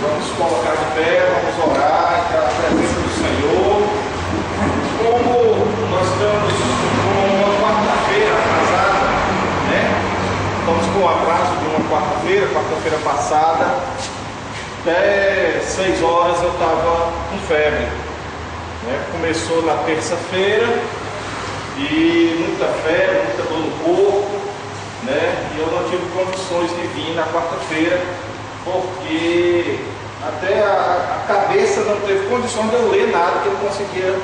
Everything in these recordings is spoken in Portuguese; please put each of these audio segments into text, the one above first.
Vamos colocar de pé, vamos orar, entrar na presença do Senhor. Como nós estamos com uma quarta-feira atrasada, né? Estamos com o atraso de uma quarta-feira passada, até 6 horas eu estava com febre, né? Começou na terça-feira e muita febre, muita dor no corpo, né? E eu não tive condições de vir na quarta-feira, porque até a cabeça não teve condições de eu ler nada, que eu não conseguia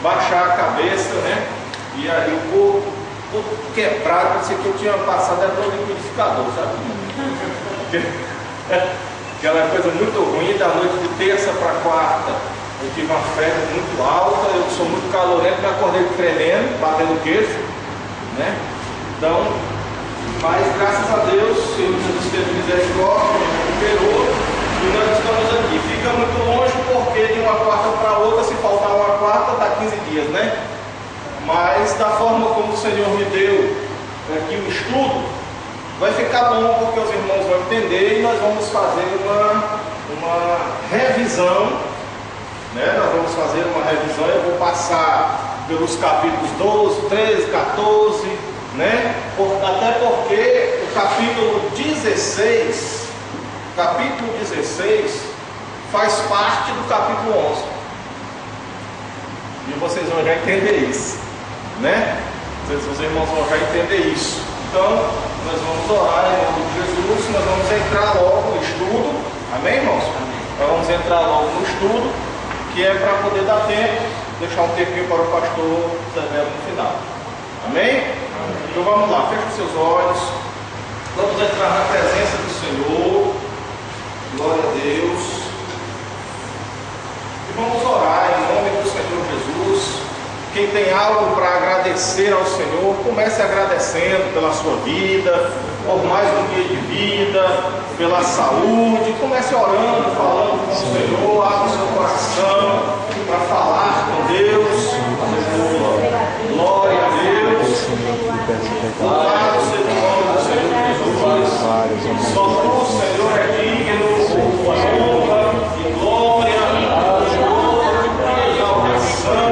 baixar a cabeça, né? E aí o corpo todo quebrado, parecia que eu tinha passado no liquidificador, sabe? Aquela coisa muito ruim. Da noite de terça para quarta eu tive uma febre muito alta, eu sou muito calorento, me acordei tremendo, batendo queixo, né? Então, mas graças a Deus, o Senhor Jesus teve misericórdia, recuperou, e nós estamos aqui. Fica muito longe porque de uma quarta para outra, se faltar uma quarta, dá 15 dias, né? Mas da forma como o Senhor me deu aqui o estudo, vai ficar bom, porque os irmãos vão entender e nós vamos fazer uma revisão, né? Nós vamos fazer uma revisão, eu vou passar pelos capítulos 12, 13, 14, né? Até porque o capítulo 16 faz parte do capítulo 11. E vocês vão já entender isso, né? Os irmãos vão já entender isso. Então, nós vamos orar em nome de Jesus, nós vamos entrar logo no estudo. Amém, irmãos? Amém. Nós vamos entrar logo no estudo, que é para poder dar tempo, deixar um tempinho para o pastor Severo no final. Amém? Amém? Então vamos lá, feche os seus olhos. Vamos entrar na presença do Senhor. Glória a Deus. E vamos orar em nome do Senhor Jesus. Quem tem algo para agradecer ao Senhor, comece agradecendo pela sua vida, por mais um dia de vida, pela saúde. Comece orando, falando com o Senhor, abra o seu coração para falar com Deus. Glória a Deus. Louvado seja o nome do Senhor Jesus. Só tu, Senhor, é digno, honra e glória, exaltação.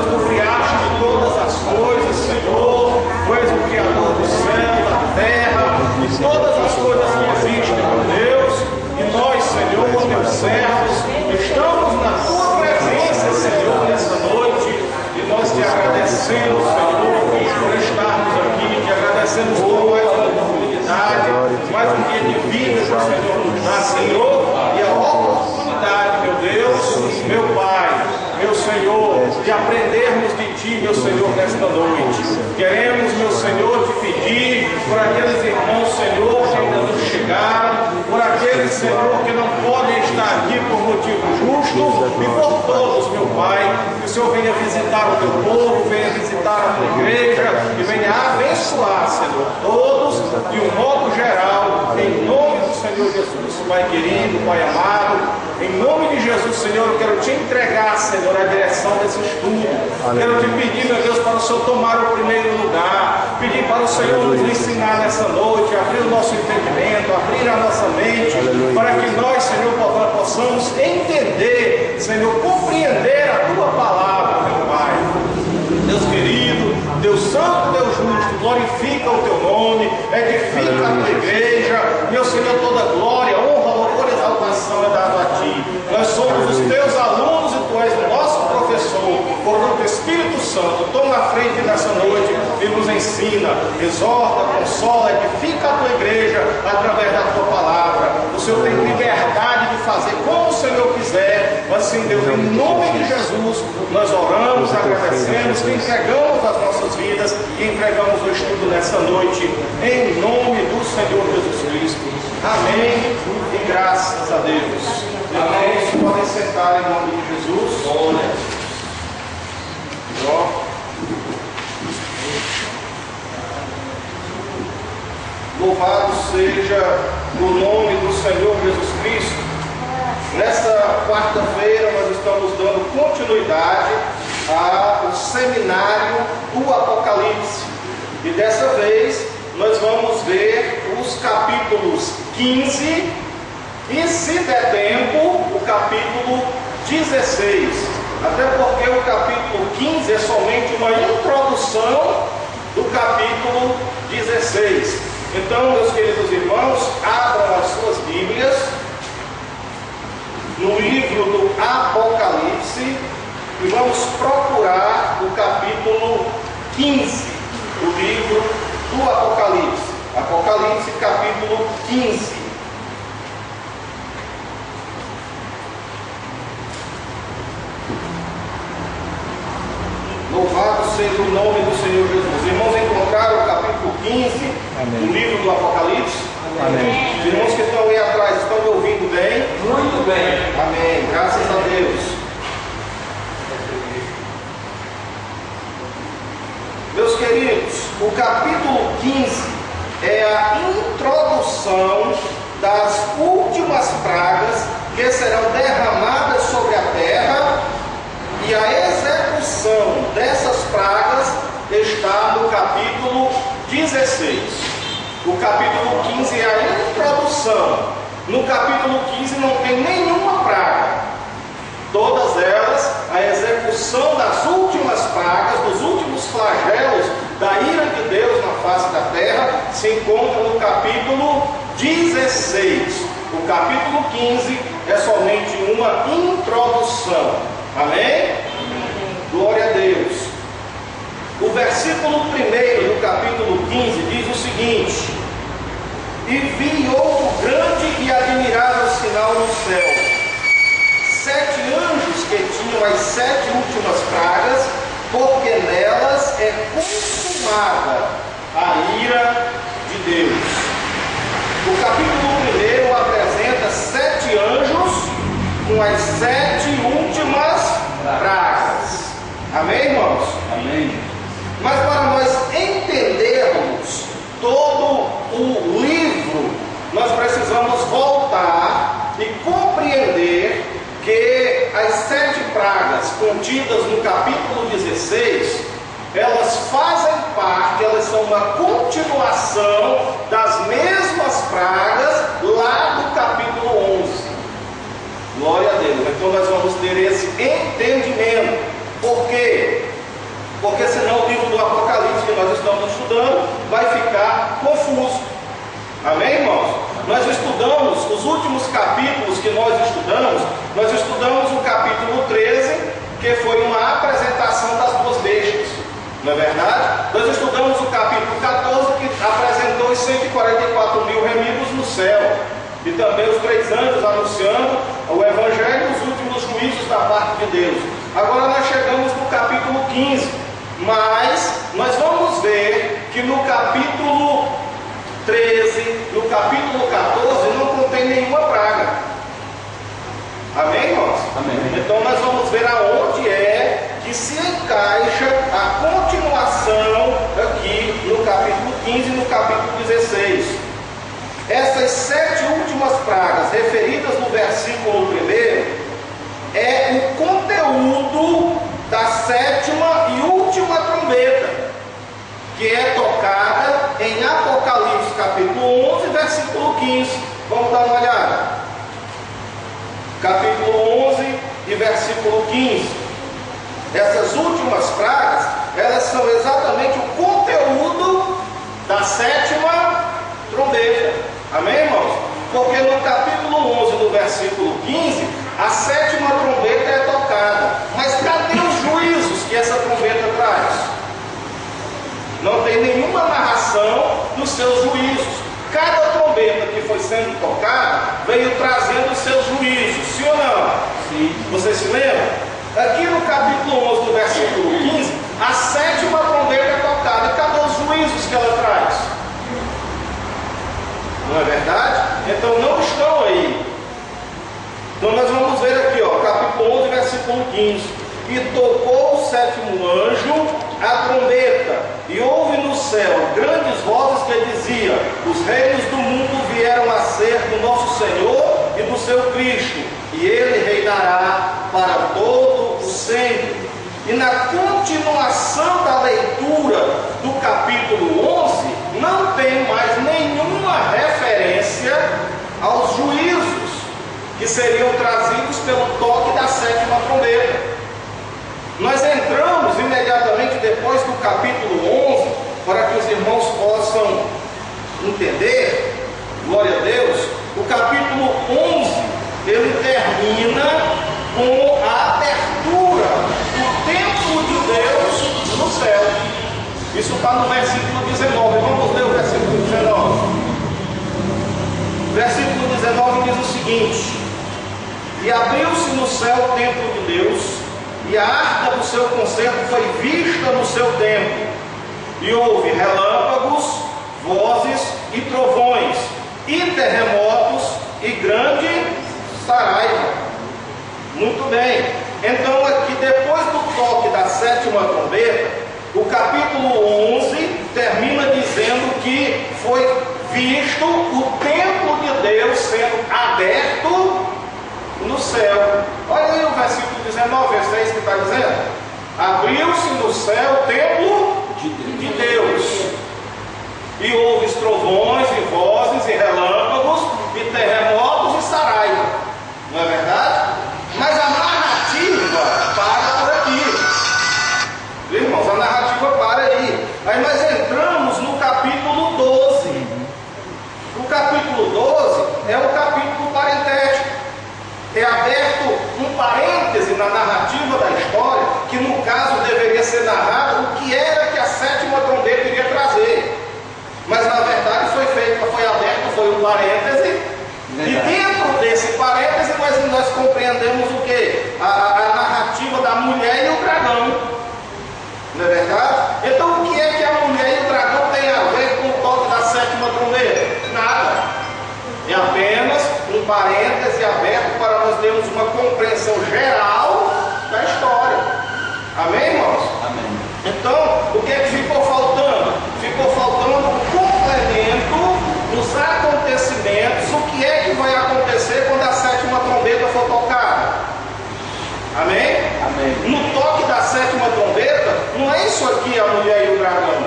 Tu criaste todas as coisas, Senhor. Tu és o Criador do céu, da terra e todas as coisas que existem, meu Deus. E nós, Senhor, teus servos, estamos na tua presença, Senhor, nessa noite. E nós te agradecemos, Senhor, por estarmos aqui. Te agradecemos por mais uma oportunidade, mais um dia de vida que o Senhor nos dá, Senhor. E a oportunidade, meu Deus, meu Pai, meu Senhor, de aprendermos de Ti, meu Senhor, nesta noite. Queremos, meu Senhor, te pedir por aqueles irmãos, Senhor, que ainda não chegaram, por aqueles, Senhor, que não podem estar aqui por motivo justo, e por todos, meu Pai, que o Senhor venha visitar o teu povo, venha visitar a tua igreja, e venha abençoar, Senhor, todos, de um modo geral, em nome do Senhor Jesus. Pai querido, Pai amado, em nome de Jesus, Senhor, eu quero te entregar, Senhor, a direção desse estudo. Quero te pedir, meu Deus, para o Senhor tomar o primeiro lugar, pedir para o Senhor nos ensinar nessa noite, abrir o nosso entendimento, abrir a nossa mente, para que nós, Senhor, possamos entender, Senhor, compreender a tua palavra, meu Pai. Deus querido, Deus santo, Deus justo, glorifica o teu nome, edifica a tua igreja, meu Senhor, toda glória, honra, louvor, exaltação é dado a ti. Nós somos os teus alunos e tu és o nosso professor. Portanto, Espírito Santo, toma a frente nessa noite e nos ensina, exorta, consola, edifica a tua igreja através da tua palavra. O Senhor tem liberdade de fazer como o Senhor quiser, mas sim, Deus, em nome de Jesus, nós oramos, agradecemos, te entregamos as nossas vidas e entregamos o estudo nessa noite, em nome do Senhor Jesus Cristo. Amém e graças a Deus. Irmãos, podem sentar em nome de Jesus. Glória. Louvado seja o nome do Senhor Jesus Cristo. Nesta quarta-feira nós estamos dando continuidade ao seminário do Apocalipse. E dessa vez nós vamos ver os capítulos 15, E se der tempo, o capítulo 16. Até porque o capítulo 15 é somente uma introdução do capítulo 16. Então, meus queridos irmãos, abram as suas Bíblias no livro do Apocalipse e vamos procurar o capítulo 15 do livro do Apocalipse. Apocalipse, capítulo 15. Louvado seja o nome do Senhor Jesus. Os irmãos encontraram o capítulo 15 do livro do Apocalipse? Amém. Os irmãos que estão aí atrás estão me ouvindo bem? Muito bem. Amém. Graças a Deus. Meus queridos, o capítulo 15 é a introdução das últimas pragas que serão derramadas sobre a terra, e a execução dessas pragas está no capítulo 16. O capítulo 15 é a introdução. No capítulo 15 não tem nenhuma praga. Todas elas, a execução das últimas pragas, dos últimos flagelos da ira de Deus na face da terra, se encontra no capítulo 16. O capítulo 15 é somente uma introdução. Amém? Glória a Deus. O versículo 1 do capítulo 15 diz o seguinte: E vi outro grande e admirável sinal no céu, 7 anjos que tinham as 7 últimas pragas, porque nelas é consumada a ira de Deus. O capítulo 1 apresenta 7 anjos com as 7 últimas pragas. Amém, irmãos? Amém. Mas para nós entendermos todo o livro, nós precisamos voltar e compreender que as 7 pragas contidas no capítulo 16, elas fazem parte, elas são uma continuação das mesmas pragas lá do capítulo 11. Glória a Deus. Então nós vamos ter esse entendimento. Por quê? Porque senão o livro do Apocalipse que nós estamos estudando vai ficar confuso. Amém, irmãos? Nós estudamos os últimos capítulos que nós estudamos o capítulo 13, que foi uma apresentação das 2 bestas. Não é verdade? Nós estudamos o capítulo 14, que apresentou os 144 mil remidos no céu. E também os 3 anjos anunciando o Evangelho e os últimos juízos da parte de Deus. Agora nós chegamos no capítulo 15, mas nós vamos ver que no capítulo 13, no capítulo 14, não contém nenhuma praga. Amém, irmãos? Amém. Então nós vamos ver aonde é que se encaixa a continuação aqui no capítulo 15 e no capítulo 16. Essas 7 últimas pragas referidas no versículo 1 é o conteúdo da 7ª e última trombeta, que é tocada em Apocalipse capítulo 11, versículo 15. Vamos dar uma olhada. Capítulo 11 e versículo 15. Essas últimas pragas, elas são exatamente o conteúdo da 7ª trombeta. Amém, irmãos? Porque no capítulo 11, no versículo 15, a 7ª trombeta é tocada. Mas cadê os juízos que essa trombeta traz? Não tem nenhuma narração dos seus juízos. Cada trombeta que foi sendo tocada veio trazendo os seus juízos, sim ou não? Sim. Vocês se lembram? Aqui no capítulo 11, no versículo 15, a 7ª trombeta é tocada. E cadê os juízos que ela traz? Não é verdade? Então não estão aí. Então nós vamos ver aqui, capítulo 11, versículo 15. E tocou o 7º anjo a trombeta, e houve no céu grandes vozes que diziam: os reinos do mundo vieram a ser do nosso Senhor e do seu Cristo, e ele reinará para todo o sempre. E na continuação da leitura do capítulo 11, não tem mais nenhuma referência aos juízos. que seriam trazidos pelo toque da sétima trombeta. Nós entramos imediatamente depois do capítulo 11, para que os irmãos possam entender, glória a Deus. O capítulo 11, ele termina com a abertura do templo de Deus no céu. Isso está no versículo 19. Vamos ler o versículo 19. Versículo 19 diz o seguinte: e abriu-se no céu o templo de Deus, e a arca do seu concerto foi vista no seu templo, e houve relâmpagos, vozes e trovões, e terremotos, e grande saraiva. Muito bem. Então aqui, depois do toque da sétima trombeta, o capítulo 11 termina dizendo que foi visto o templo de Deus sendo aberto no céu. Olha aí o versículo 19, versículo 6 que está dizendo: abriu-se no céu o templo de Deus, e houve trovões e vozes e relâmpagos e terremotos e saraiva. Não é verdade? Mas a narrativa para por aqui. Irmãos, a narrativa para aí. Aí nós entramos no capítulo 12. O capítulo 12 é um capítulo parentético. É aberto um parêntese na narrativa da história, que no caso deveria ser narrado o que era que a sétima trombeta iria trazer. Mas na verdade foi aberto, foi um parêntese. Verdade. E dentro desse parêntese nós compreendemos o que? A narrativa da mulher e o dragão. Não é verdade? Então o que é que a mulher e o dragão têm a ver com o toque da sétima trombeta? Nada. É apenas um parêntese aberto para nós termos uma compreensão geral da história. Amém, irmãos? Amém. Então, o que é que ficou faltando? Ficou faltando o complemento dos acontecimentos. O que é que vai acontecer quando a sétima trombeta for tocada? Amém? Amém. No toque da sétima trombeta, não é isso aqui a mulher e o dragão.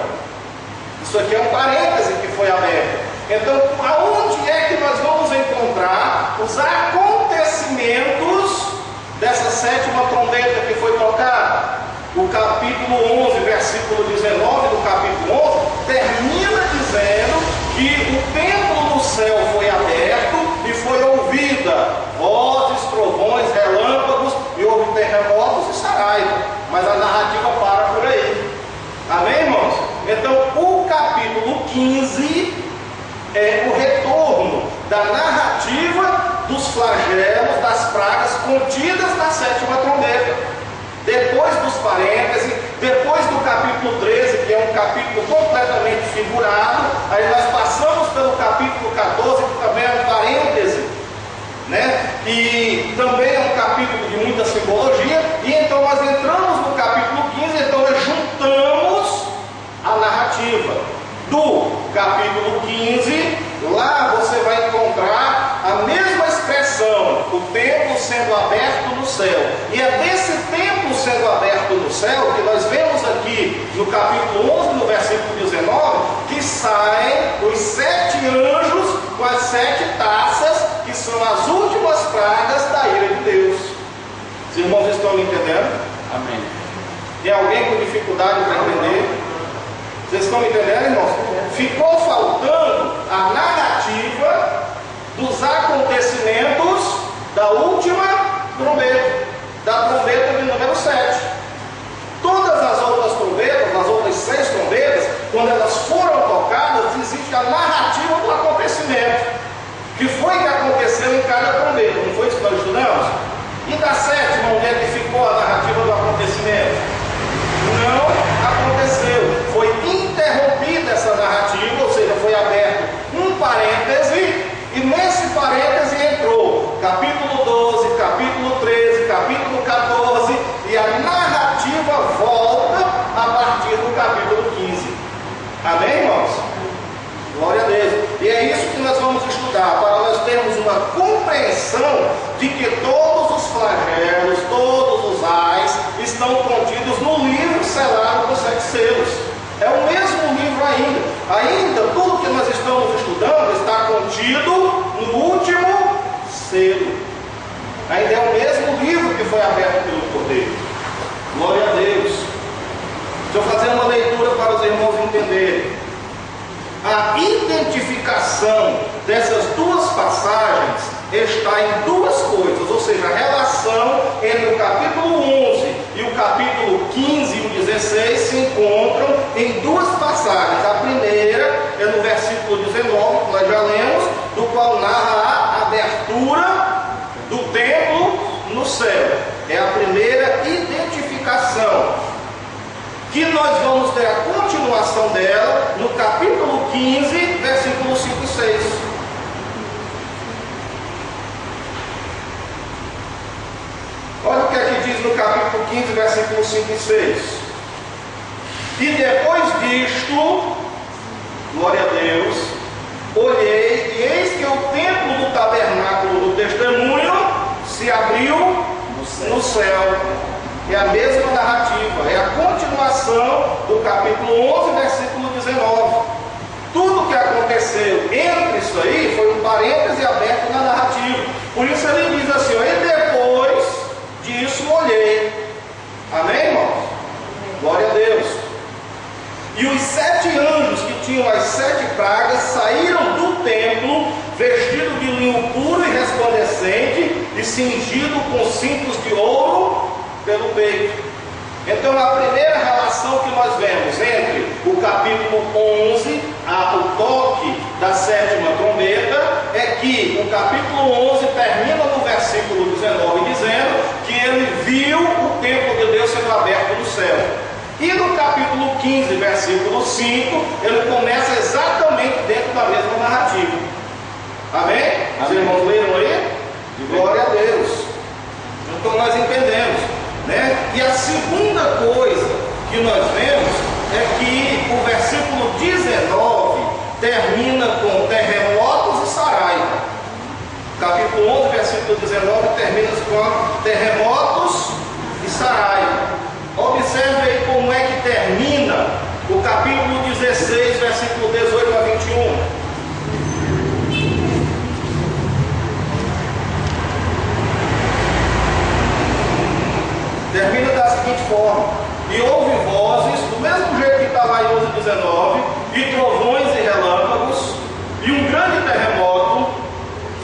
Isso aqui é um parêntese que foi aberto. Então, aonde é que nós vamos encontrar os acontecimentos dessa sétima trombeta que foi tocada? O capítulo 11, versículo 19 do capítulo 11, termina dizendo que o templo no céu foi aberto e foi ouvida vozes, trovões, relâmpagos, e houve terremotos e saraiva. Mas a narrativa para por aí. Amém, irmãos? Então, o capítulo 15 é o retorno da narrativa dos flagelos, das pragas contidas na sétima trombeta. Depois dos parênteses, depois do capítulo 13, que é um capítulo completamente figurado, aí nós passamos pelo capítulo 14, que também é um parêntese, né? E também é um capítulo de muita simbologia, e então nós entramos no capítulo 15, então nós juntamos a narrativa do capítulo 15, lá você vai encontrar a mesma expressão, o templo sendo aberto no céu. E é desse templo sendo aberto no céu que nós vemos aqui no capítulo 11, no versículo 19, que saem os 7 anjos com as 7 taças, que são as últimas pragas da ira de Deus. Os irmãos estão me entendendo? Amém. Tem alguém com dificuldade para entender? Vocês estão entendendo, irmãos? Ficou faltando a narrativa dos acontecimentos da última trombeta, da trombeta de número 7. Todas as outras trombetas, as outras 6 trombetas, quando elas foram tocadas, existe a narrativa do acontecimento. Que foi que aconteceu em cada trombeta? Não foi isso que nós estudamos? E da sétima, onde é que ficou a narrativa do acontecimento? Não aconteceu. Foi interrompida essa narrativa, ou seja, foi aberto um parêntese, e nesse parêntese entrou capítulo 12, capítulo 13, capítulo 14, e a narrativa volta a partir do capítulo 15. Amém, irmãos? Glória a Deus. E é isso que nós vamos estudar, para nós termos uma compreensão de que todos os flagelos, todos os ais, estão contidos no livro selado com 7 selos. É o mesmo livro ainda. Ainda tudo que nós estamos estudando está contido no último selo. a identificação dessas duas passagens está em duas coisas, ou seja, a relação entre o capítulo 11 e o capítulo 15 e o 16 se encontram em duas passagens. A primeira é no versículo 19, que nós já lemos, do qual narra a abertura do templo no céu. É a primeira identificação, que nós vamos ter a continuação dela no capítulo 15, versículos 5 e 6. Olha o que aqui diz no capítulo 15, versículos 5 e 6. E depois disto, glória a Deus, olhei e eis que o templo do tabernáculo do testemunho se abriu no céu. É a mesma narrativa, é a continuação do capítulo 11, versículo 19. Tudo que aconteceu entre isso aí foi um parêntese aberto na narrativa. Por isso ele diz assim, ó, e depois disso olhei. Amém, irmãos? Glória a Deus. E os 7 anjos que tinham as 7 pragas saíram do templo, vestidos de linho puro e resplandecente, e cingido com cintos de ouro pelo peito. Então a primeira relação que nós vemos entre o capítulo 11, o toque da 7ª trombeta, é que o capítulo 11 termina no versículo 19 dizendo que ele viu o templo de Deus sendo aberto no céu. E no capítulo 15, versículo 5, ele começa exatamente dentro da mesma narrativa. Amém? Os irmãos leram aí? Glória a Deus. Então nós entendemos, né? E a segunda coisa que nós vemos é que o versículo 19 termina com terremotos e saraiva. Capítulo 11, versículo 19 termina com terremotos e saraiva. Observe aí como é que termina o capítulo 16, versículo 18 a 21. Termina da seguinte forma: e houve vozes, do mesmo jeito que está lá em 11:19, e trovões e relâmpagos, e um grande terremoto,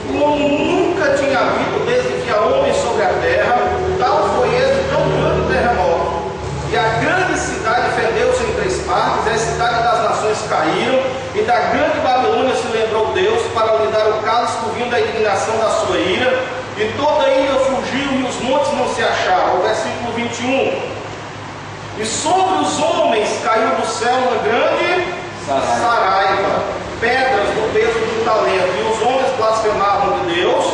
como nunca tinha havido desde que há homens sobre a terra, tal foi esse tão grande terremoto. E a grande cidade fendeu-se em 3 partes, e a cidade das nações caíram, e da grande Babilônia se lembrou Deus para lhe dar o cálice do vinho da indignação da sua ira, e toda a ilha fugiu e os montes não se acharam. O versículo 21. E sobre os homens caiu do céu uma grande saraiva, pedras do peso de um talento, e os homens blasfemavam de Deus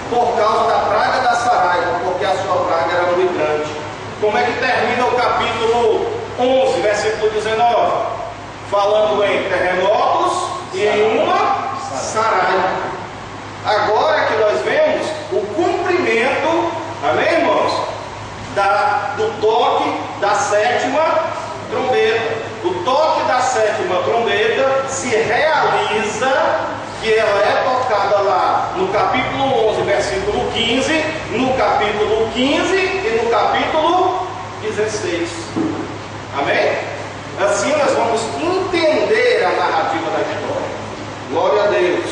por causa da praga da saraiva, porque a sua praga era muito grande. Como é que termina o capítulo 11, versículo 19? Falando em terremotos e em uma saraiva. Agora que nós vemos o cumprimento, amém, irmãos? Do toque da 7ª trombeta. O toque da 7ª trombeta se realiza, que ela é tocada lá no capítulo 11, versículo 15, no capítulo 15 e no capítulo 16. Amém? Assim nós vamos entender a narrativa da história. Glória a Deus.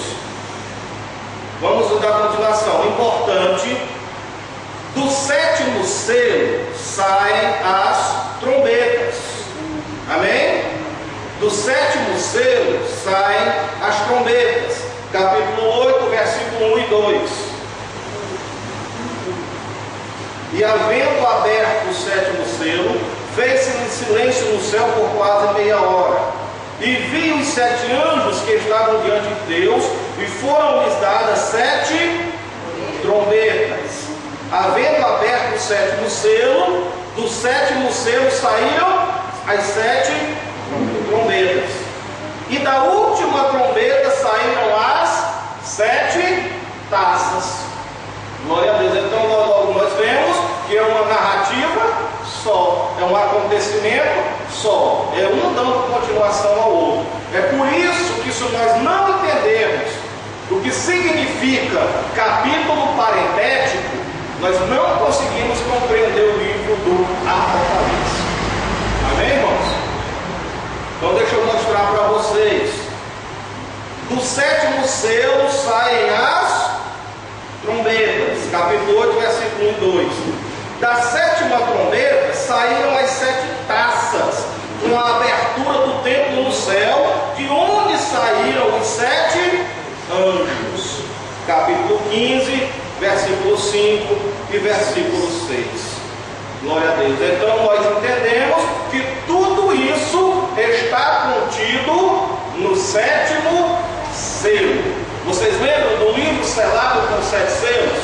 Vamos dar continuação. Importante: do 7º selo saem as trombetas. Amém? Do 7º selo saem as trombetas. Capítulo 8, versículo 1 e 2. E havendo aberto o 7º selo, fez-se silêncio no céu por quase meia hora. E vi os 7 anjos que estavam diante de Deus, e foram-lhes dadas 7 trombetas. Havendo aberto o 7º selo, do 7º selo saíram as 7 trombetas. E da última trombeta saíram as 7 taças. Glória a Deus. Então logo nós vemos que é uma narrativa só, é um acontecimento só, é um dando continuação ao outro. É por isso que, se nós não entendermos o que significa capítulo parentético, nós não conseguimos compreender o livro do Apocalipse. Amém, irmãos? Então deixa eu mostrar para vocês. Do sétimo selo saem as trombetas, capítulo 8, versículo 1 e 2. Da sétima trombeta saíram as 7 taças, com a abertura do templo no céu, de onde saíram os 7 anjos. Capítulo 15, versículo 5 e versículo 6. Glória a Deus. Então nós entendemos que tudo isso está contido no sétimo selo. Vocês lembram do livro selado com 7 selos?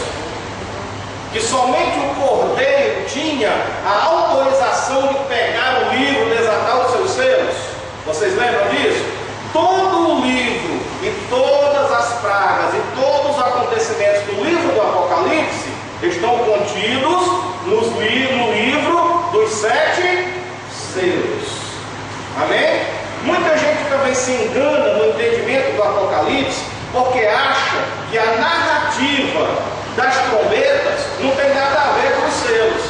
Que somente o cordeiro tinha a autorização de pegar o livro, desatar os seus selos? Vocês lembram disso? Todo o livro e todas as pragas e todos os acontecimentos do livro do Apocalipse estão contidos no livro dos 7 selos. Amém? Muita gente também se engana no entendimento do Apocalipse, porque acha que a narrativa das trombetas não tem nada a ver com os selos.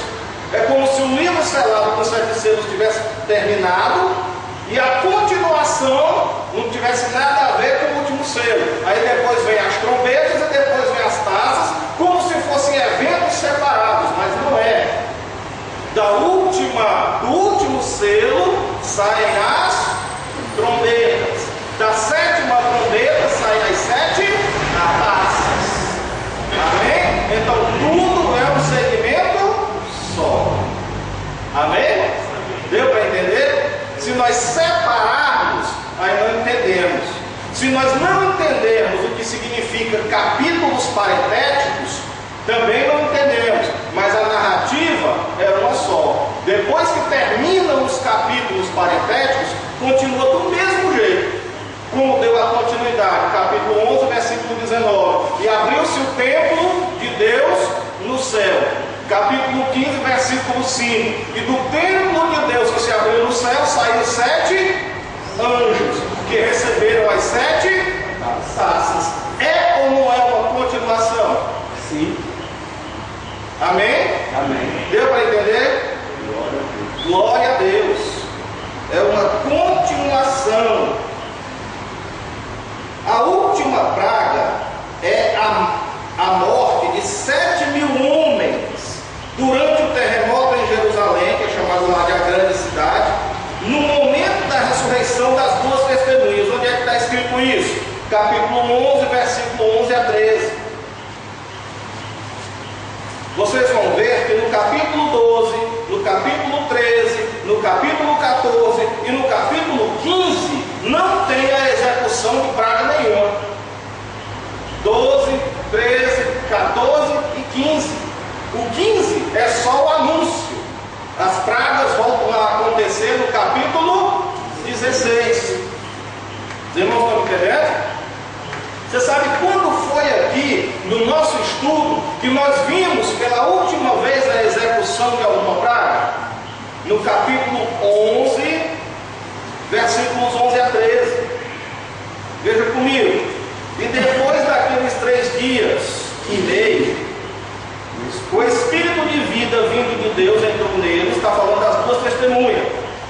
É como se o livro selado com 7 selos tivesse terminado e a continuação não tivesse nada a ver com o último selo. Aí depois vem as trombetas e depois vem as taças, como se fossem eventos separados, mas não é. Do último selo saem as trombetas. Da sétima trombeta saem as 7 taças. Amém? Então tudo é um segmento só. Amém? Deu para entender? Se nós separarmos, aí não entendemos. Se nós não entendermos o que significa capítulos parentéticos, também não entendemos. Mas a narrativa é uma só. Depois que terminam os capítulos parentéticos, continua do mesmo jeito. Como deu a continuidade, capítulo 11, versículo 19. E abriu-se o templo de Deus no céu. Capítulo 15, versículo 5. E do templo de Deus que se abriu no céu, saíram 7 anjos, que receberam as 7 taças. É ou não é uma continuação? Sim. Amém? Amém. Deu para entender? Glória a Deus. É uma continuação. A última praga é a morte de 7.000 homens durante o terremoto em Jerusalém, que é chamado lá de a grande cidade, no momento da ressurreição das 2 testemunhas. Onde é que está escrito isso? Capítulo 11, versículo 11 a 13. Vocês vão ver que no capítulo 12, no capítulo 13, no capítulo 14 e no capítulo 15 não tem a execução de praga nenhuma. 12, 13, 14 e 15. O 15 é só o anúncio. As pragas voltam a acontecer no capítulo 16. Os irmãos estão entendendo? Você sabe quando foi aqui no nosso estudo que nós vimos pela última vez a execução de alguma praga? No capítulo 11, versículos 11 a 13. Veja comigo. E depois daqueles 3 dias e meio, o Espírito de vida vindo de Deus entrou neles, está falando das 2 testemunhas,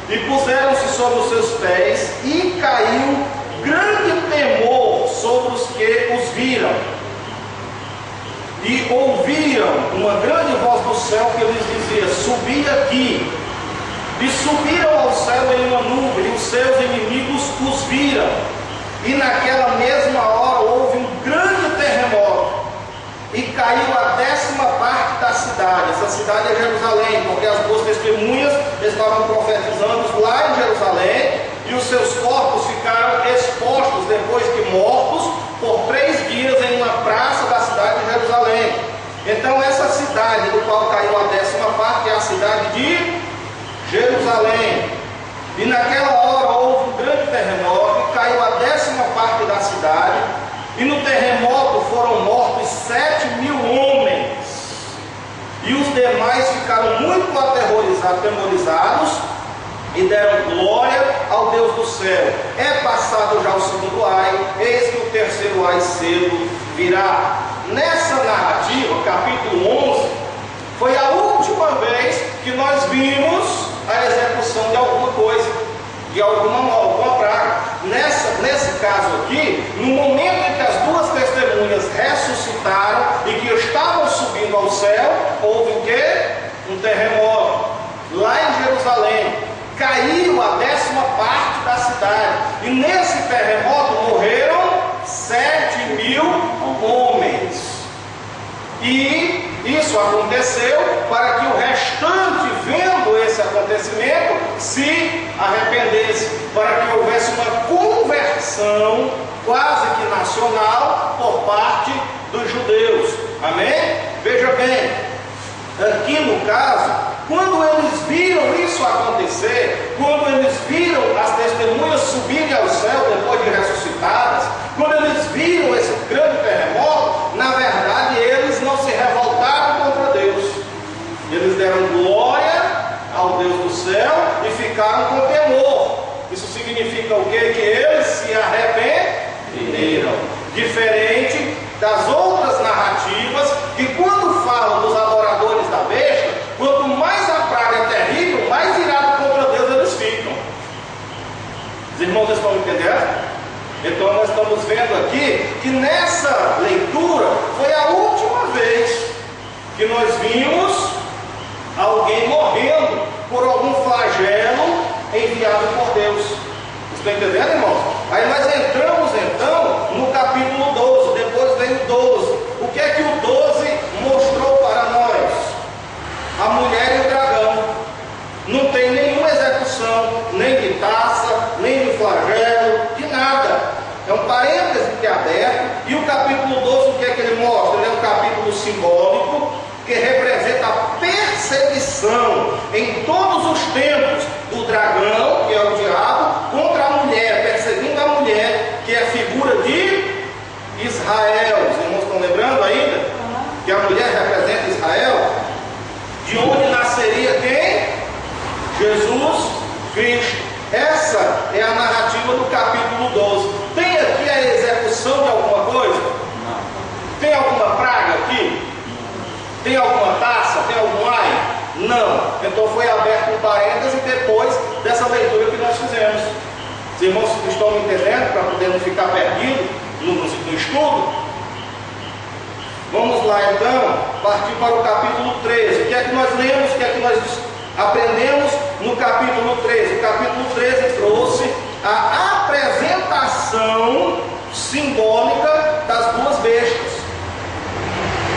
e puseram-se sobre os seus pés, e caiu grande temor sobre os que os viram. E ouviram uma grande voz do céu que lhes dizia: subi aqui. E subiram ao céu em uma nuvem, e os seus inimigos os viram. E naquela mesma hora houve um grande terremoto, e caiu a 10ª parte da cidade. Essa cidade é Jerusalém, porque as 2 testemunhas estavam profetizando lá em Jerusalém, e os seus corpos ficaram expostos depois que mortos por 3 dias em uma praça da cidade de Jerusalém. Então essa cidade do qual caiu a 10ª parte é a cidade de Jerusalém. E naquela hora houve um grande terremoto, e caiu a 10ª parte da cidade, e no terremoto foram mortos 7.000 homens, e os demais ficaram muito atemorizados, e deram glória ao Deus do céu. É passado já o segundo ai, eis que o terceiro ai cedo virá. Nessa narrativa, capítulo 11, foi a última vez que nós vimos a execução de alguma coisa, de alguma praga. Nesse caso aqui, no momento em que as duas testemunhas ressuscitaram e que estavam subindo ao céu, houve o quê? Um terremoto. Lá em Jerusalém, caiu a 10ª parte da cidade. E nesse terremoto morreram 7.000 homens. E isso aconteceu para que o restante, vendo esse acontecimento, se arrependesse, para que houvesse uma conversão quase que nacional por parte dos judeus. Amém? Veja bem, aqui no caso, quando eles viram isso acontecer, quando eles viram as testemunhas subirem ao céu depois de ressuscitadas, quando eles viram esse grande terremoto, na verdade eles não se revoltaram contra Deus. Eles deram glória ao Deus do céu e ficaram com temor. Isso significa o quê? Que eles se arrependeram. Diferente das outras narrativas, que quando falam dos adoradores da besta, quanto mais a praga é terrível, mais irado contra Deus eles ficam. Os irmãos estão entendendo? Então nós estamos vendo aqui que nessa leitura foi a última vez que nós vimos alguém morrendo por algum flagelo enviado por Deus. Estão entendendo, irmãos? Aí nós entramos então no capítulo 12, depois vem o 12. O que é que o 12 mostrou para nós? A mulher e o dragão. Não tem nenhuma execução, nem de taça, nem de flagelo, de nada. É um parêntese que é aberto. E o capítulo 12, o que é que ele mostra? Ele é um capítulo simbólico que representa a perseguição em todos os tempos do dragão, que é o diabo, contra a mulher, perseguindo a mulher, que é figura de Israel. Os irmãos estão lembrando ainda? Que a mulher representa Israel? De onde nasceria quem? Jesus Cristo. Essa é a narrativa do capítulo 12. Tem aqui a execução de alguma coisa? Não. Tem alguma praga aqui? Tem alguma taça? Tem algum ai? Não. Então foi aberto um parêntese depois dessa leitura que nós fizemos. Os irmãos estão me entendendo para poder não ficar perdido no estudo? Vamos lá então, partir para o capítulo 13. O que é que nós lemos? O que é que nós aprendemos no capítulo 13? O capítulo 13 trouxe a apresentação simbólica das duas bestas.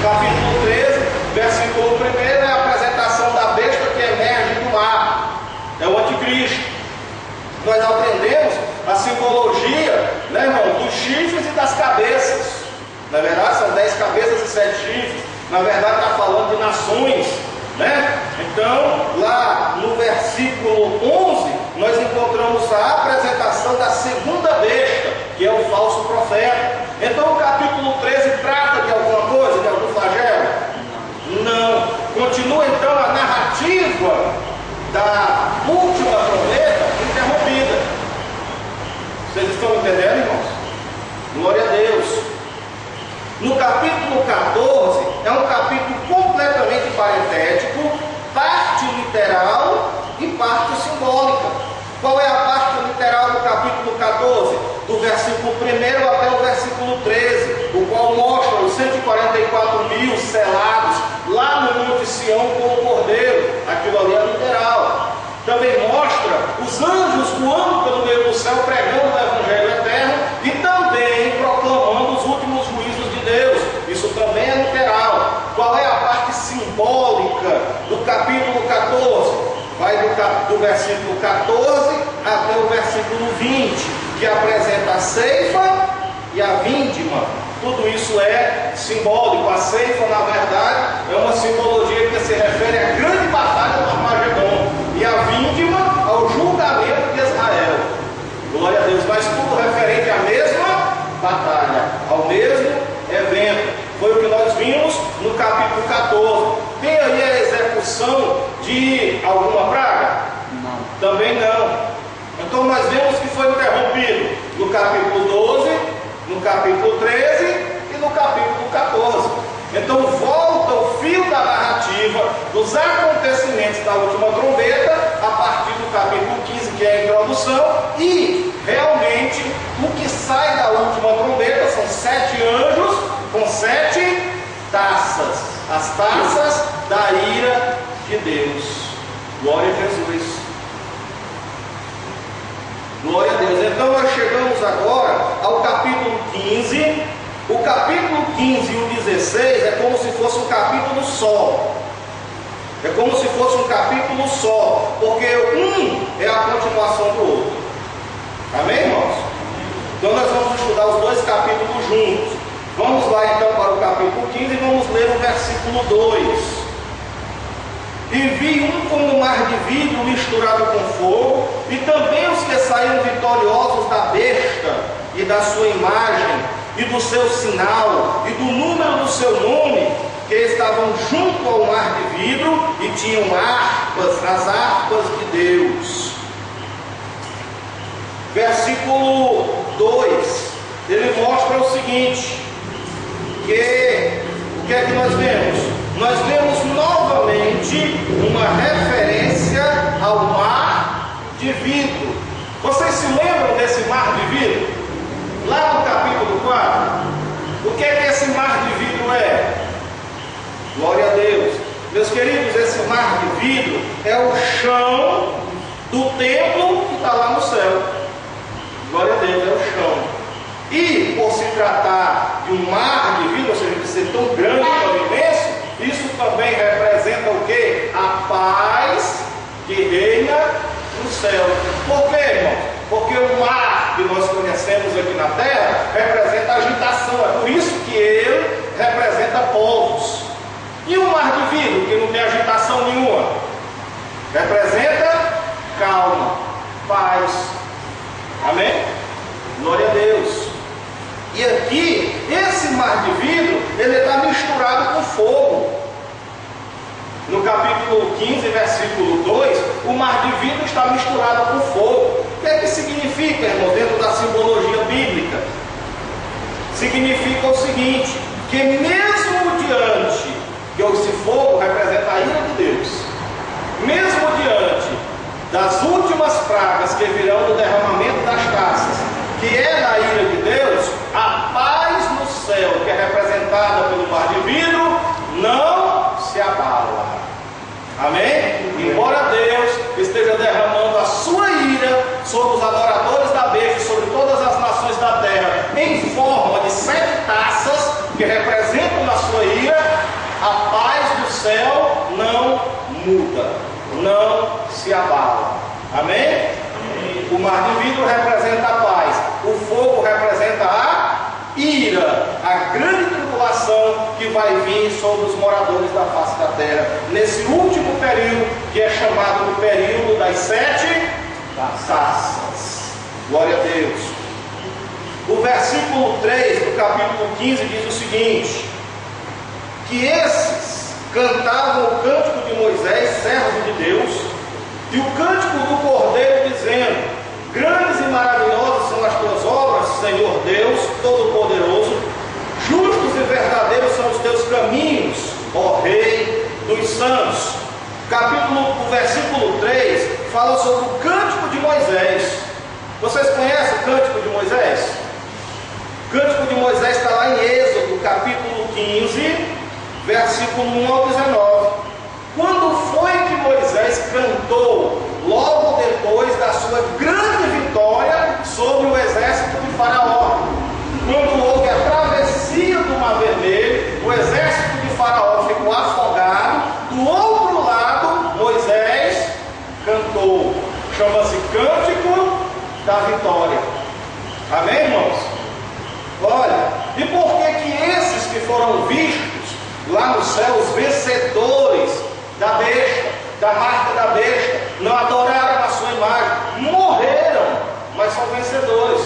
Capítulo 13, versículo 1 é a apresentação da besta que emerge do mar. É o anticristo. Nós aprendemos a simbologia, né, irmão, dos chifres e das cabeças. Na verdade são 10 cabeças e 7 chifres. Na verdade está falando de nações, né? Então lá no versículo 11 nós encontramos a apresentação da segunda besta, que é o falso profeta. Então o capítulo 13 trata de alguma coisa, de algum flagelo? Não. Continua então a narrativa da última trombeta interrompida. Vocês estão entendendo, irmãos? Glória a Deus. No capítulo 14 é um capítulo completamente parentético, parte literal e parte simbólica. Qual é a parte literal do capítulo 14? Do versículo 1 até o versículo 13, o qual mostra os 144.000 selados lá no Monte Sião com o Cordeiro. Aquilo ali é literal. Também mostra os anjos voando pelo meio do céu, pregando o Evangelho eterno e também proclamando os últimos juízos de Deus. Isso também é literal. Qual é a parte simbólica do capítulo 14? Vai do versículo 14 até o versículo 20, que apresenta a ceifa e a vindima. Tudo isso é simbólico. A ceifa, na verdade, é uma simbologia que se refere à grande batalha do Armagedon, e a vindima ao julgamento de Israel. Glória a Deus, mas tudo referente à mesma batalha, ao mesmo evento. Foi o que nós vimos no capítulo 14. Tem aí a execução de alguma praga? Não. Também não. Então nós vemos que foi interrompido no capítulo 12, no capítulo 13 e no capítulo 14. Então volta o fio da narrativa dos acontecimentos da última trombeta a partir do capítulo 15, que é a introdução, e realmente o que sai Glória a Jesus. Glória a Deus. Então nós chegamos agora ao capítulo 15. O capítulo 15 e o 16 é como se fosse um capítulo só. É como se fosse um capítulo só, porque um é a continuação do outro. Amém, irmãos? Então nós vamos estudar os dois capítulos juntos. Vamos lá então para o capítulo 15 e vamos ler o versículo 2. E vi um como um mar de vidro misturado com fogo, e também os que saíram vitoriosos da besta e da sua imagem, e do seu sinal, e do número do seu nome, que estavam junto ao mar de vidro, e tinham harpas, as harpas de Deus. Versículo 2, ele mostra o seguinte, que o que é que nós vemos? Nós vemos novamente uma referência ao mar de vidro. Vocês se lembram desse mar de vidro? Lá no capítulo 4, o que é que esse mar de vidro é? Glória a Deus. Meus queridos, esse mar de vidro é o chão do templo que está lá no céu. Glória a Deus, é o chão. E por se tratar de um mar de vidro, ou seja, de ser tão grande e tão imenso, isso também representa o que? A paz que reina no céu. Por quê, irmão? Porque o mar que nós conhecemos aqui na terra representa agitação. É por isso que ele representa povos. E o mar de vidro, que não tem agitação nenhuma, representa calma, paz. Amém? Glória a Deus. E aqui, esse mar de vidro, ele está misturado com fogo. No capítulo 15, versículo 2, o mar de vidro está misturado com fogo. O que é que significa, irmão, dentro da simbologia bíblica? Significa o seguinte, que mesmo diante, que esse fogo representa a ira de Deus, mesmo diante das últimas pragas que virão do derramamento das taças, que é da ira de Deus, a paz no céu, que é representada pelo mar de vidro, não se abala. Amém? Embora Deus esteja derramando a sua ira sobre os adoradores da besta, sobre todas as nações da terra, em forma de 7 taças, que representam a sua ira, a paz do céu não muda, não se abala. Amém? O mar de vidro representa a paz, o fogo representa a ira, a grande tribulação que vai vir sobre os moradores da face da terra, nesse último período, que é chamado de período das 7 taças. Glória a Deus. O versículo 3 do capítulo 15 diz o seguinte, que esses cantavam o cântico de Moisés, servo de Deus, e o cântico do Cordeiro, dizendo: grandes e maravilhosas são as tuas obras, Senhor Deus Todo-Poderoso, justos e verdadeiros são os teus caminhos, ó Rei dos santos. O versículo 3 fala sobre o cântico de Moisés. Vocês conhecem o cântico de Moisés? O cântico de Moisés está lá em Êxodo, capítulo 15, versículo 1 ao 19. Quando foi que Moisés cantou logo depois da sua grande vitória sobre o exército de Faraó? Quando houve a travessia do Mar Vermelho, o exército de Faraó ficou afogado, do outro lado Moisés cantou. Chama-se Cântico da Vitória. Amém, irmãos? Olha, e por que que esses que foram vistos lá no céu, os vencedores da besta, da marca da besta, não adoraram a sua imagem, morreram, mas são vencedores?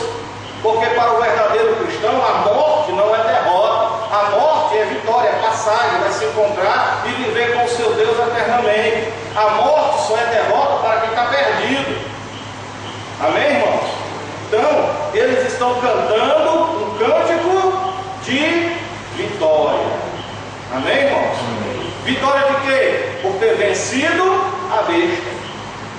Porque para o verdadeiro cristão a morte não é derrota, a morte é vitória, é passagem, vai se encontrar e viver com o seu Deus eternamente. A morte só é derrota para quem está perdido. Amém, irmãos? Então, eles estão cantando um cântico de vitória. Amém, irmãos? Vitória de quê? Por ter vencido a besta.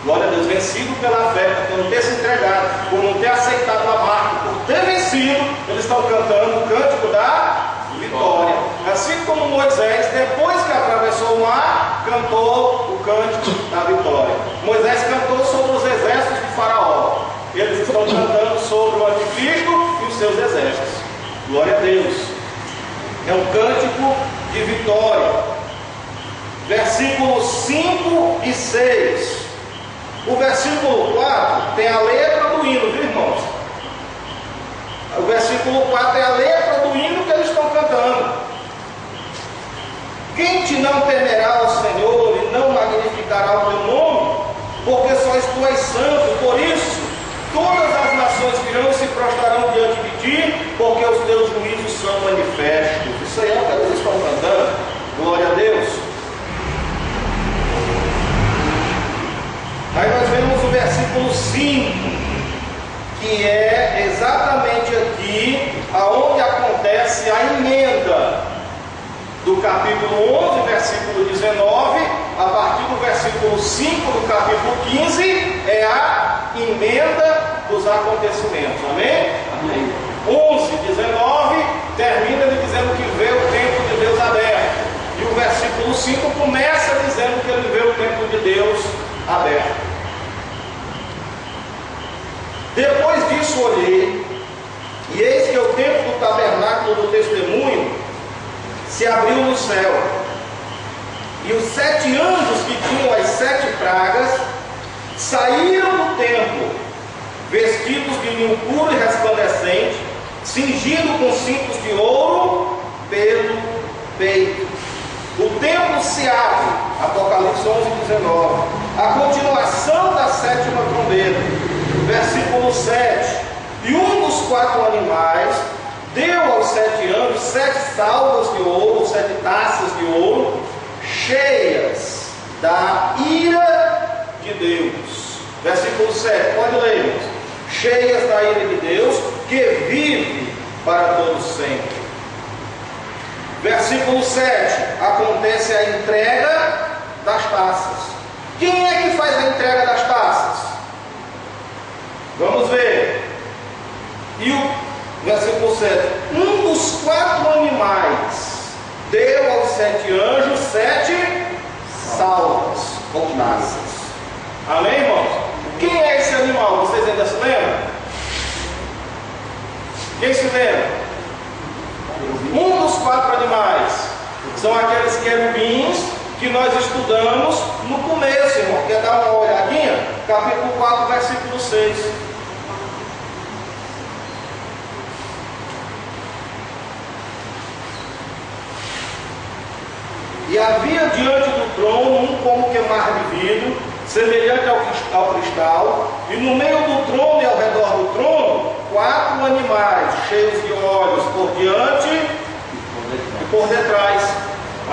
Glória a Deus, vencido pela fé, por não ter se entregado, por não ter aceitado a marca, por ter vencido, eles estão cantando o cântico da vitória. Assim como Moisés, depois que atravessou o mar, cantou o cântico da vitória. Moisés cantou sobre os exércitos de Faraó. Eles estão cantando sobre o anticristo e os seus exércitos. Glória a Deus. É um cântico de vitória. Versículos 5 e 6. O versículo 4 tem a letra do hino, viu, irmãos? O versículo 4 é a letra do hino que eles estão cantando. Quem te não temerá ao Senhor e não magnificará o teu nome? Porque só tu és santo, por isso todas as nações virão e se prostrarão diante de ti, porque os teus juízos são manifestos. Isso aí é o que eles estão cantando. Glória a Deus. Aí nós vemos o versículo 5, que é exatamente aqui aonde acontece a emenda do capítulo 11, versículo 19, a partir do versículo 5 do capítulo 15, é a emenda dos acontecimentos. Amém? Amém. 11, 19, termina dizendo que vê o templo de Deus aberto. E o versículo 5 começa dizendo que ele vê o templo de Deus aberto. Depois disso olhei, e eis que o templo do tabernáculo do testemunho se abriu no céu, e os 7 anjos que tinham as 7 pragas saíram do templo, vestidos de linho puro e resplandecente, cingido com cintos de ouro pelo peito. O templo se abre, Apocalipse 11, 19, a continuação da 7ª trombeta, versículo 7. E um dos 4 animais deu aos 7 anjos 7 salvas de ouro, 7 taças de ouro, cheias da ira de Deus. Versículo 7, pode ler, irmãos. Cheias da ira de Deus, que vive para todos sempre. Versículo 7, acontece a entrega das taças. Quem é que faz a entrega das taças? Vamos ver. E o versículo 7, um dos 4 animais deu aos 7 anjos 7 salvas ou taças. Amém, irmãos? Quem é esse animal? Vocês ainda se lembram? Quem se lembra? Um dos 4 animais são aqueles querubins que nós estudamos no começo, irmão. Quer dar uma olhadinha? Capítulo 4, versículo 6. E havia diante do trono um como queimar de vidro, semelhante ao cristal, e no meio do trono e ao redor do trono, 4 animais cheios de olhos por diante e por detrás.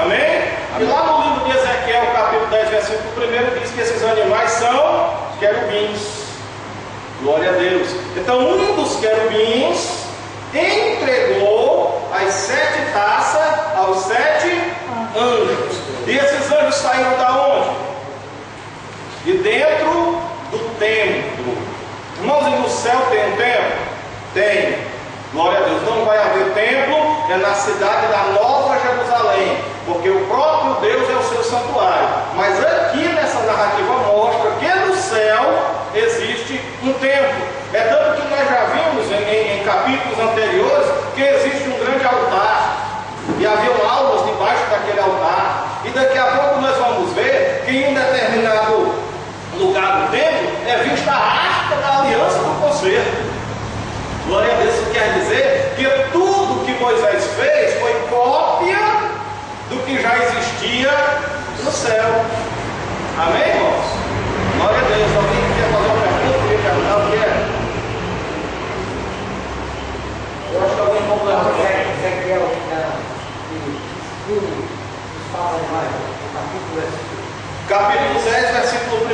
Amém? E lá no livro de Ezequiel, capítulo 10, versículo 1, diz que esses animais são querubins. Glória a Deus. Então um dos querubins entregou as 7 taças aos 7 anjos. E esses anjos saíram da onde? De dentro do templo. Irmãos, e no céu tem um templo? Tem. Glória a Deus. Não vai haver templo, é na cidade da Nova Jerusalém, porque o próprio Deus é o seu santuário. Mas aqui nessa narrativa mostra que no céu existe um templo. É tanto que nós já vimos em capítulos anteriores que existe um grande altar, e havia almas debaixo daquele altar. E daqui a pouco nós vamos ver que em um determinado lugar do templo é vista a arca da aliança do concerto. Glória a Deus. Isso quer dizer que tudo que Moisés fez foi cópia do que já existia no céu. Amém, irmãos? Glória a Deus. Alguém quer fazer uma pergunta? Quer perguntar o que é? Eu acho que alguém completou. Capítulo 10, versículo 1.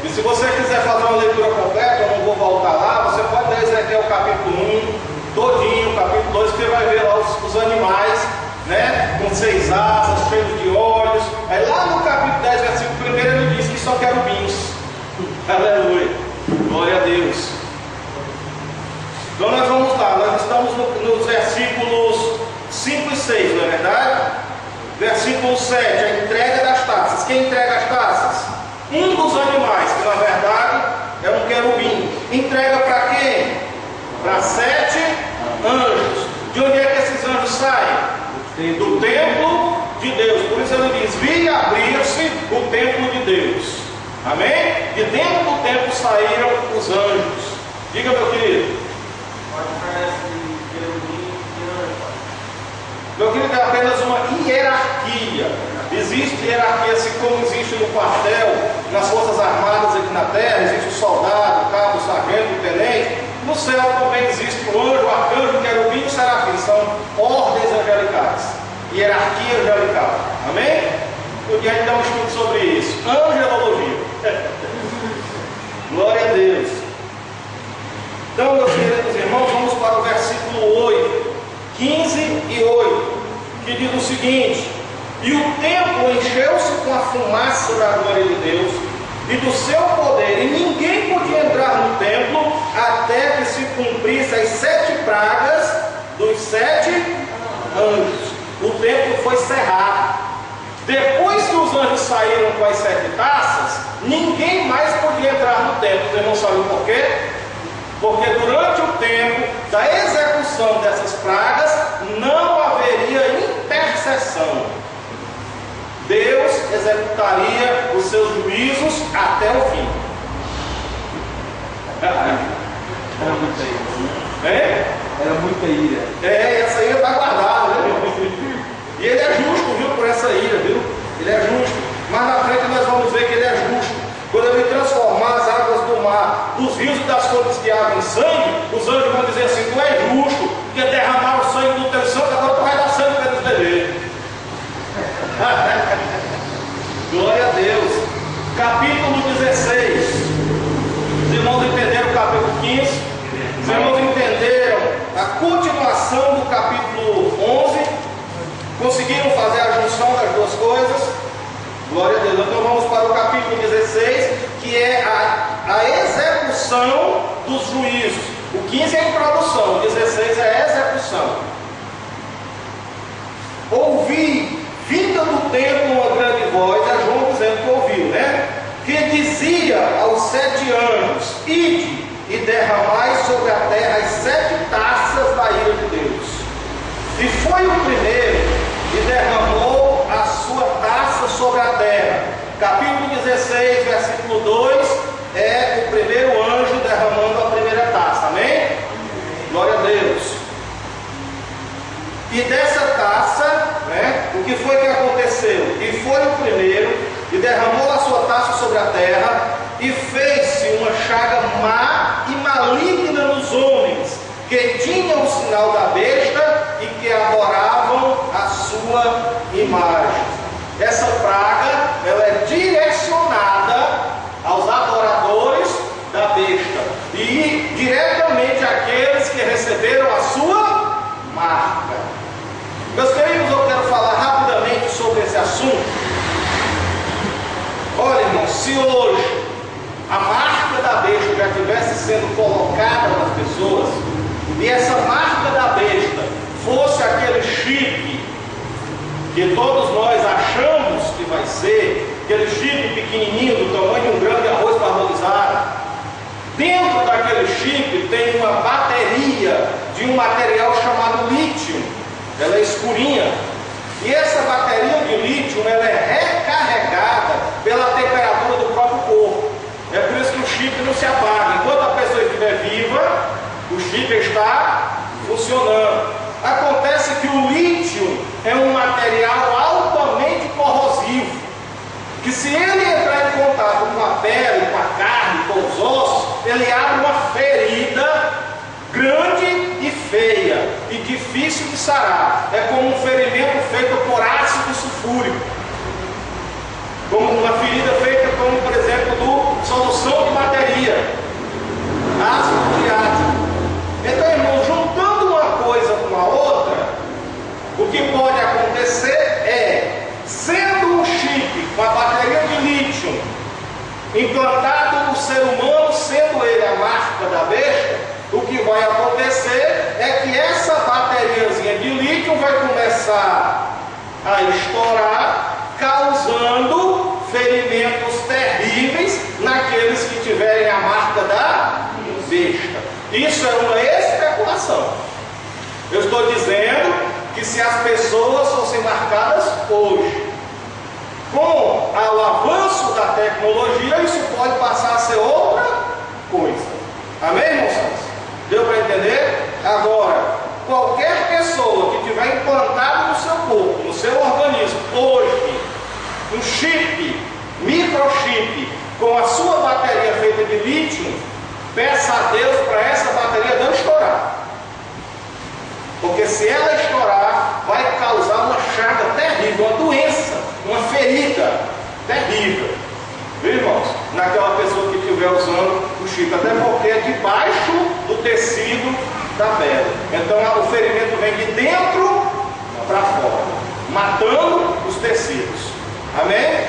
E se você quiser fazer uma leitura completa, eu não vou voltar lá, você pode ler Ezequiel capítulo 1, todinho, capítulo 2, que você vai ver lá os animais, né, com 6 asas, cheios de olhos. Aí lá no capítulo 10, versículo 1, ele diz que são querubins. Aleluia. Glória a Deus. Então nós vamos lá, nós estamos nos versículos 5 e 6, não é verdade? Versículo 6. 7, a entrega das taças. Quem entrega as taças? Um dos animais, que na verdade é um querubim. Entrega para quem? Para 7 anjos. De onde é que esses anjos saem? Do templo de Deus. Por isso ele diz: vi abrir-se o templo de Deus. Amém? De dentro do templo saíram os anjos. Diga, meu querido. Meu querido, é apenas uma hierarquia. Existe hierarquia, assim como existe no quartel, nas forças armadas aqui na terra, existe o soldado, o cabo, o sargento, o tenente. No céu também existe o anjo, o arcanjo, o querubim e o serafim. São ordens angelicais, hierarquia angelical. Amém? Um dia a gente dá um estudo sobre isso. Angelologia. Glória a Deus. Então, meus queridos irmãos, vamos para o versículo 8, 15 e 8, que diz o seguinte: e o templo encheu-se com a fumaça da glória de Deus e do seu poder, e ninguém podia entrar no templo até que se cumprisse as 7 pragas dos 7 anjos. O templo foi cerrado. Depois que os anjos saíram com as 7 taças, ninguém mais podia entrar no templo. Vocês não sabem por quê? Porque durante o tempo da execução dessas pragas, não haveria intercessão. Deus executaria os seus juízos até o fim. Era muita ira. É? Era muita ira. Essa ira está guardada, né? E ele é justo, viu, por essa ira, viu? Ele é justo. Mas na frente nós vamos ver que ele é justo. Quando ele transformar as águas do mar, dos rios e das fontes de água em sangue, os anjos vão dizer assim: tu és justo, porque derramar o sangue do teu sangue, agora tu vai dar sangue para eles beberem. Glória a Deus. Capítulo 16. Os irmãos entenderam o capítulo 15? Os irmãos entenderam a continuação do capítulo 11? Conseguiram fazer a junção das duas coisas? Glória a Deus. Então vamos para o capítulo 16, que é a execução dos juízos. O 15 é a introdução, o 16 é a execução. Ouvi, vinda do templo, uma grande voz, é João dizendo que ouviu, né? Que dizia aos 7 anjos: ide e derramai sobre a terra as 7 taças da ira de Deus. E foi o primeiro e derramou a sua taça sobre a terra. Capítulo 16, versículo 2, é o primeiro anjo derramando a primeira taça. Amém? Glória a Deus. E dessa taça, né, o que foi que aconteceu? E foi o primeiro e derramou a sua taça sobre a terra, e fez-se uma chaga má e maligna nos homens, que tinham o sinal da besta e que adoravam a sua imagem. Essa praga, ela é direcionada aos adoradores da besta e diretamente àqueles que receberam a sua marca. Meus queridos, eu quero falar rapidamente sobre esse assunto. Olha, irmão, se hoje a marca da besta já estivesse sendo colocada nas pessoas, e essa marca da besta fosse aquele chip que todos nós achamos que vai ser, aquele chip pequenininho do tamanho de um grão de arroz parbolizado, dentro daquele chip tem uma bateria de um material chamado lítio. Ela é escurinha, e essa bateria de lítio, ela é recarregada pela temperatura do próprio corpo. É por isso que o chip não se apaga. Enquanto a pessoa estiver viva, o chip está funcionando. Acontece que o lítio é um material altamente corrosivo, que se ele entrar em contato com a pele, com a carne, com os ossos, ele abre uma ferida grande e feia e difícil de sarar. É como um ferimento feito por ácido sulfúrico, como uma ferida feita como, por exemplo, do solução de bateria, ácido muriático. Então, irmãos, juntando uma coisa com a outra, o que pode acontecer é, sendo um chip com a bateria de lítio implantado no ser humano, sendo ele a marca da besta, o que vai acontecer é que essa bateriazinha de lítio vai começar a estourar causando ferimentos terríveis naqueles que tiverem a marca da besta. Isso é uma especulação. Eu estou dizendo que se as pessoas fossem marcadas hoje, com o avanço da tecnologia, isso pode passar a ser outra coisa. Amém, irmãos? Deu para entender? Agora, qualquer pessoa que tiver implantado no seu corpo, no seu organismo, hoje, um chip, microchip, com a sua bateria feita de lítio, peça a Deus para essa bateria não estourar. Porque se ela estourar, vai causar uma chaga terrível, uma doença, uma ferida terrível. Viu, irmãos? Naquela pessoa que estiver usando o chip, até porque é debaixo do tecido da pele. Então o ferimento vem de dentro para fora, matando os tecidos. Amém?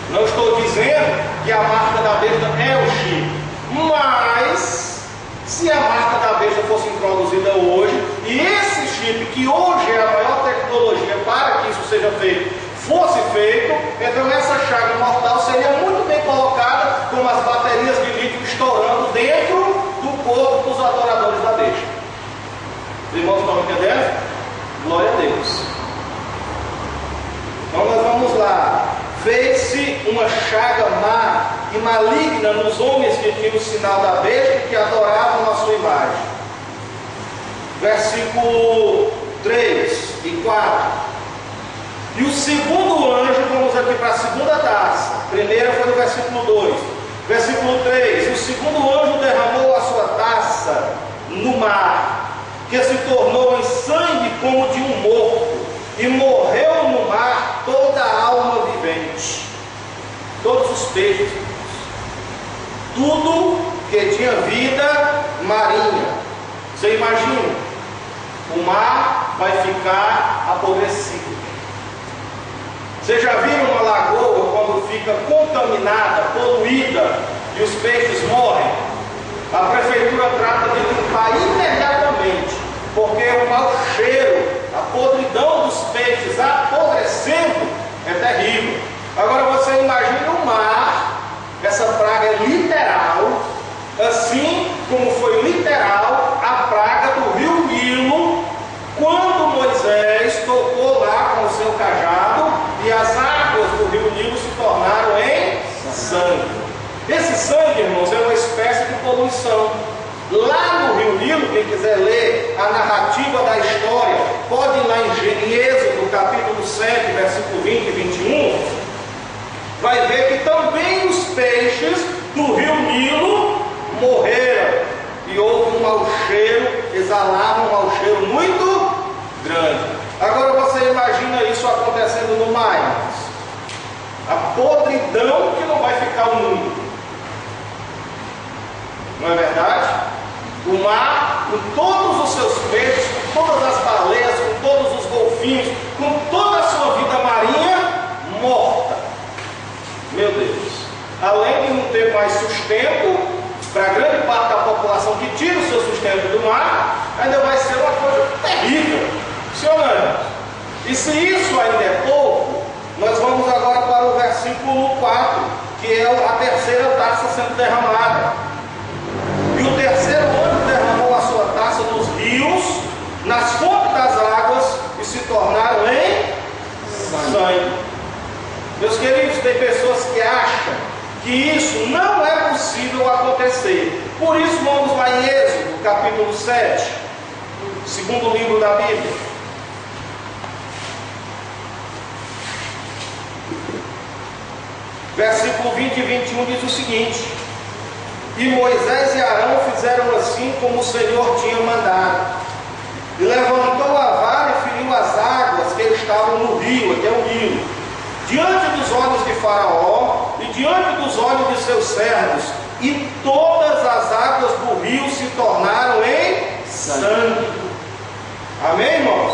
Não estou dizendo que a marca da besta é o chip, mas se a marca da besta fosse introduzida hoje, e esse chip, que hoje é a maior tecnologia para que isso seja feito, fosse feito, então essa chaga mortal seria muito bem colocada, como as baterias de lítio estourando dentro do corpo dos adoradores da besta. Os irmãos estão entendendo? Glória a Deus. Então nós vamos lá. Fez-se uma chaga má e maligna nos homens que tinham o sinal da besta e que adoravam a sua imagem. Versículo 3 e 4. E o segundo anjo, vamos aqui para a segunda taça. A primeira foi no versículo 2. Versículo 3. E o segundo anjo derramou a sua taça no mar, que se tornou em sangue como de um morto, e morreu no mar toda a alma vivente, todos os peixes, tudo que tinha vida marinha. Você imagina, o mar vai ficar apodrecido. Vocês já viram uma lagoa quando fica contaminada, poluída, e os peixes morrem? A prefeitura trata de limpar imediatamente, porque o mau cheiro, a podridão dos peixes apodrecendo é terrível. Agora você imagina o mar, essa praga é literal, assim como foi literal a praga do rio Nilo, quando Moisés tocou lá com o seu cajado e as águas do rio Nilo se tornaram em sangue. Esse sangue, irmãos, é uma espécie de poluição. Lá no rio Nilo, quem quiser ler a narrativa da história, pode ir lá em Êxodo, capítulo 7, versículo 20 e 21, vai ver que também os peixes do rio Nilo morreram, e houve um mau cheiro, exalaram um mau cheiro muito grande. Agora você imagina isso acontecendo no mar, irmãos. A podridão que não vai ficar o mundo. Não é verdade? O mar, com todos os seus peixes, com todas as baleias, com todos os golfinhos, com toda a sua vida marinha morta. Meu Deus. Além de não ter mais sustento, para grande parte da população que tira o seu sustento do mar, ainda vai ser uma coisa terrível. Funcionando. E se isso ainda é pouco, nós vamos agora para o versículo 4, que é a terceira taça sendo derramada. E o terceiro anjo derramou a sua taça nos rios, nas fontes das águas, e se tornaram em sangue. Meus queridos, tem pessoas que acham que isso não é possível acontecer. Por isso vamos lá em Êxodo, capítulo 7, segundo livro da Bíblia. Versículo 20 e 21 diz o seguinte: E Moisés e Arão fizeram assim como o Senhor tinha mandado. E levantou a vara e feriu as águas que estavam no rio, até o Nilo, diante dos olhos de Faraó e diante dos olhos de seus servos, e todas as águas do rio se tornaram em sangue. Amém, irmãos?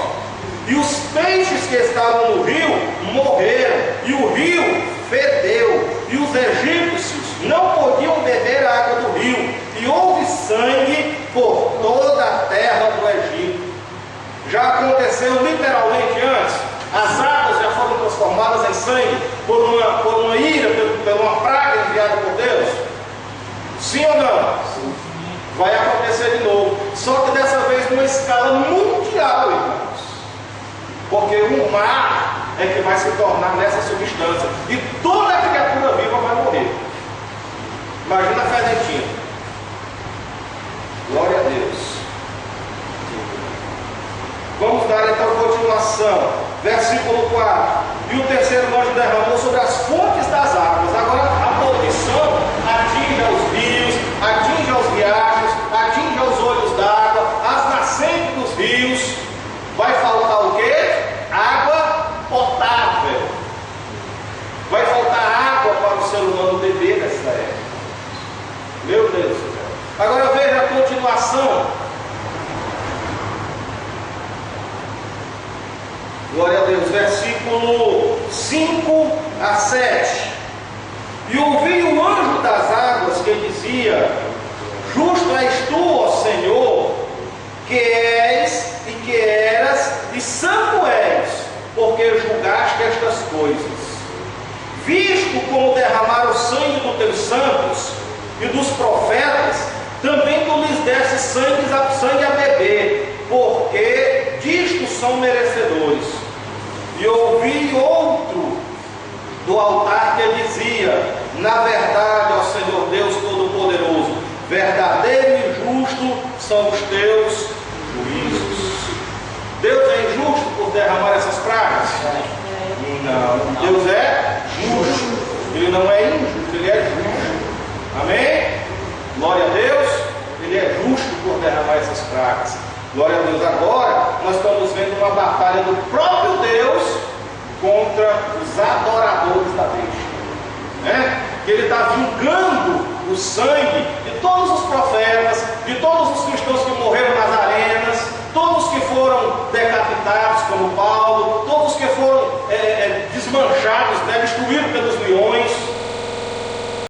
E os peixes que estavam no rio morreram, e o rio fedeu, e os egípcios não podiam beber a água do rio, e houve sangue por toda a terra do Egito. Já aconteceu literalmente antes, as águas já foram transformadas em sangue por uma ira, por uma praga enviada por Deus? Sim ou não? Vai acontecer de novo, só que dessa vez numa escala mundial, irmãos, porque o mar é que vai se tornar nessa substância e toda a criatura viva vai morrer. Imagina a fezentina. Glória a Deus. Vamos dar então continuação. Versículo 4. E o terceiro anjo derramou sobre as fontes das águas. Agora a poluição atinge aos rios, atinge aos riachos, atinge aos olhos d'água, as nascentes dos rios. Vai faltar o quê? Água potável. Vai faltar água para o ser humano beber nessa época. Meu Deus do céu. Agora veja a continuação. Glória a Deus. Versículo 5 a 7. E ouvi o anjo das águas que dizia: Justo és tu, ó Senhor, que és e que eras, e santo és, porque julgaste estas coisas. Visto como derramaram o sangue dos teus santos e dos profetas, também tu lhes deste sangue a beber, porque disto são merecedores. E ouvi outro do altar que dizia: Na verdade, ó Senhor Deus Todo-Poderoso, verdadeiro e justo são os teus juízos. Deus é injusto por derramar essas pragas? Não. Deus é justo. Ele não é injusto, ele é justo. Amém? Glória a Deus. Ele é justo por derramar essas pragas. Glória a Deus. Agora nós estamos vendo uma batalha do próprio Deus contra os adoradores da besta, que ele está vingando o sangue de todos os profetas, de todos os cristãos que morreram nas arenas,